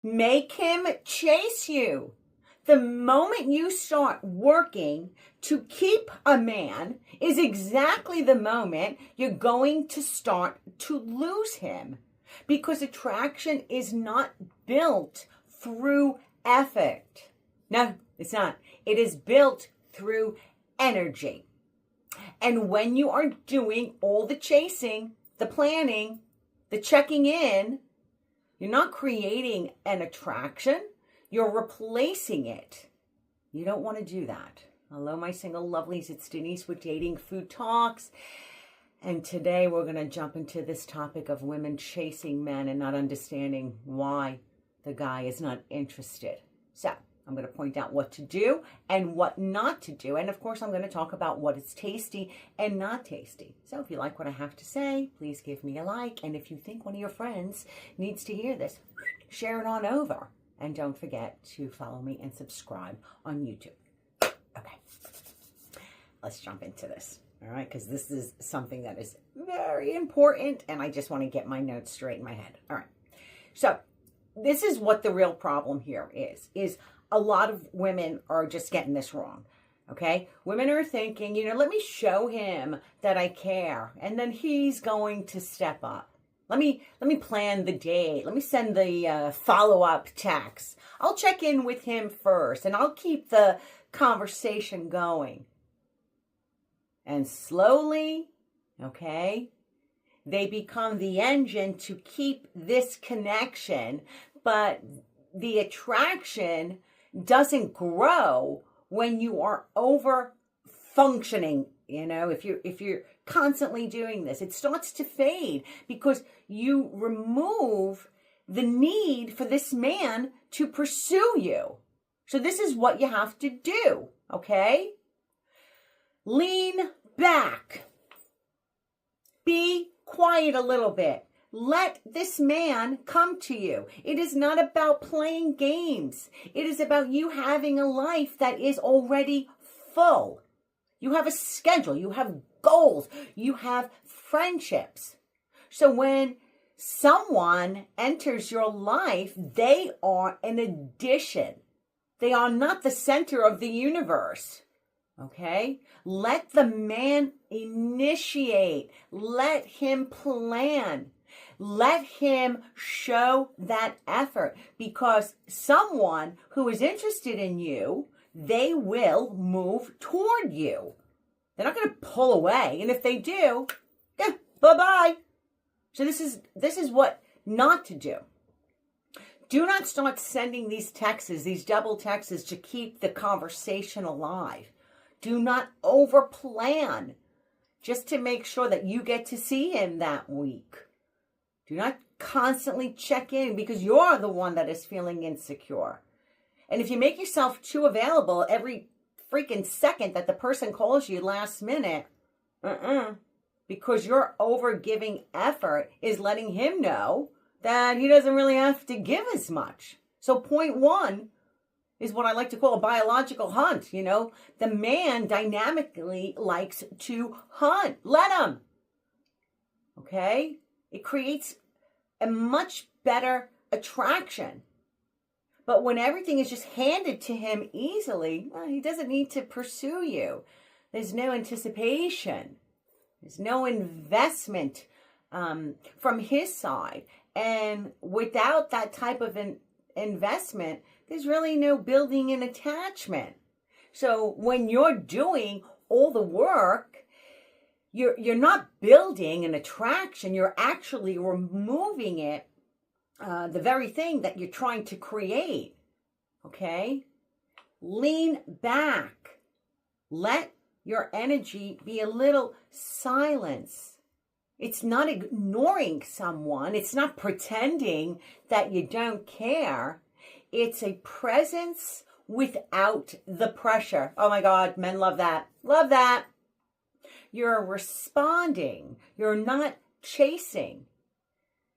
Make him chase you. The moment you start working to keep a man is exactly the moment you're going to start to lose him, because attraction is not built through effort. No, it's not. It is built through energy. And when you are doing all the chasing, the planning, the checking in, you're not creating an attraction. You're replacing it. You don't want to do that. Hello, my single lovelies. It's Denise with Dating Food Talks. And today we're going to jump into this topic of women chasing men and not understanding why the guy is not interested. So I'm going to point out what to do and what not to do. And of course, I'm going to talk about what is tasty and not tasty. So if you like what I have to say, please give me a like. And if you think one of your friends needs to hear this, share it on over. And don't forget to follow me and subscribe on YouTube. Okay, let's jump into this. All right, because this is something that is very important. And I just want to get my notes straight in my head. All right, so this is what the real problem here is a lot of women are just getting this wrong. Okay, women are thinking, let me show him that I care, and then he's going to step up. Let me plan the date. Let me send the follow-up text. I'll check in with him first, and I'll keep the conversation going. And slowly, okay, they become the engine to keep this connection, but the attraction doesn't grow when you are over functioning. If you're constantly doing this, it starts to fade because you remove the need for this man to pursue you. So this is what you have to do, okay? Lean back. Be quiet a little bit. Let this man come to you. It is not about playing games. It is about you having a life that is already full. You have a schedule. You have goals. You have friendships. So when someone enters your life, they are an addition. They are not the center of the universe. Okay? Let the man initiate. Let him plan. Let him show that effort, because someone who is interested in you, they will move toward you. They're not going to pull away. And if they do, bye-bye. So this is what not to do. Do not start sending these texts, these double texts, to keep the conversation alive. Do not overplan just to make sure that you get to see him that week. Do not constantly check in because you're the one that is feeling insecure. And if you make yourself too available every freaking second that the person calls you last minute, because your over giving effort is letting him know that he doesn't really have to give as much. So point one is what I like to call a biological hunt. The man dynamically likes to hunt. Let him. Okay? It creates a much better attraction. But when everything is just handed to him easily, he doesn't need to pursue you. There's no anticipation. There's no investment from his side. And without that type of an investment, there's really no building an attachment. So when you're doing all the work, you're not building an attraction. You're actually removing it, the very thing that you're trying to create. Okay? Lean back. Let your energy be a little silence. It's not ignoring someone. It's not pretending that you don't care. It's a presence without the pressure. Oh my God, men love that. Love that. You're responding. You're not chasing.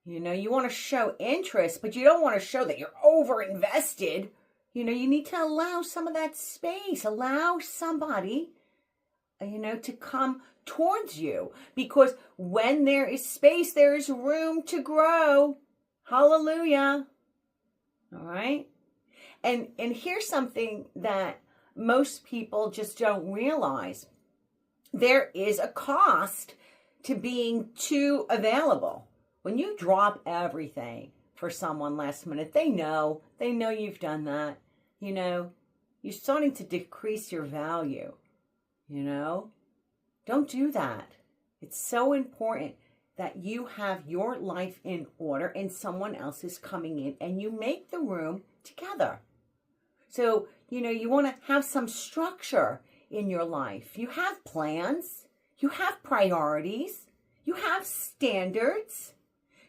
You want to show interest, but you don't want to show that you're over invested. You need to allow some of that space. Allow somebody, to come towards you. Because when there is space, there is room to grow. Hallelujah. All right? And here's something that most people just don't realize. There is a cost to being too available. When you drop everything for someone last minute, they know you've done that. You know, you're starting to decrease your value. You know, don't do that. It's so important that you have your life in order and someone else is coming in and you make the room together. So, you know, you want to have some structure in your life. You have plans, you have priorities, you have standards.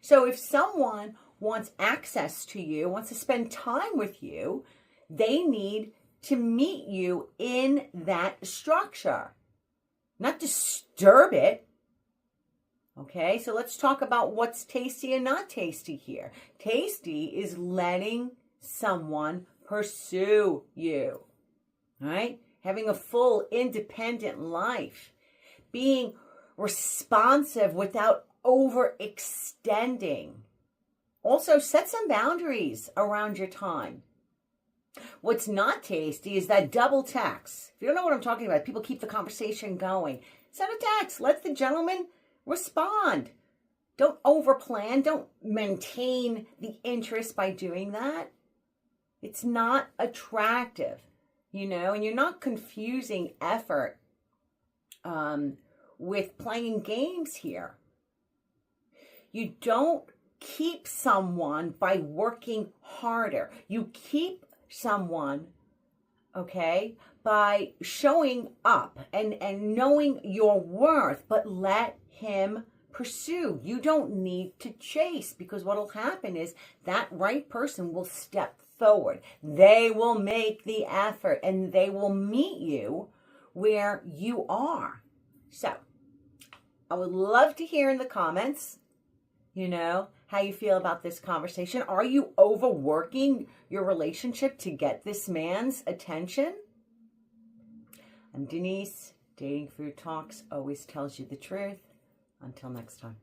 So if someone wants access to you, wants to spend time with you, they need to meet you in that structure, not disturb it. Okay, so let's talk about what's tasty and not tasty here. Tasty is letting someone pursue you, all right? Having a full independent life, being responsive without overextending. Also, set some boundaries around your time. What's not tasty is that double text. If you don't know what I'm talking about, people keep the conversation going. Send a text. Let the gentleman respond. Don't overplan. Don't maintain the interest by doing that. It's not attractive, you know, and you're not confusing effort with playing games here. You don't keep someone by working harder. You keep someone, okay, by showing up and knowing your worth, but let him pursue. You don't need to chase, because what will happen is that right person will step forward. They will make the effort and they will meet you where you are. So I would love to hear in the comments, you know, how you feel about this conversation. Are you overworking your relationship to get this man's attention? I'm Denise. Dating Food Talks always tells you the truth. Until next time.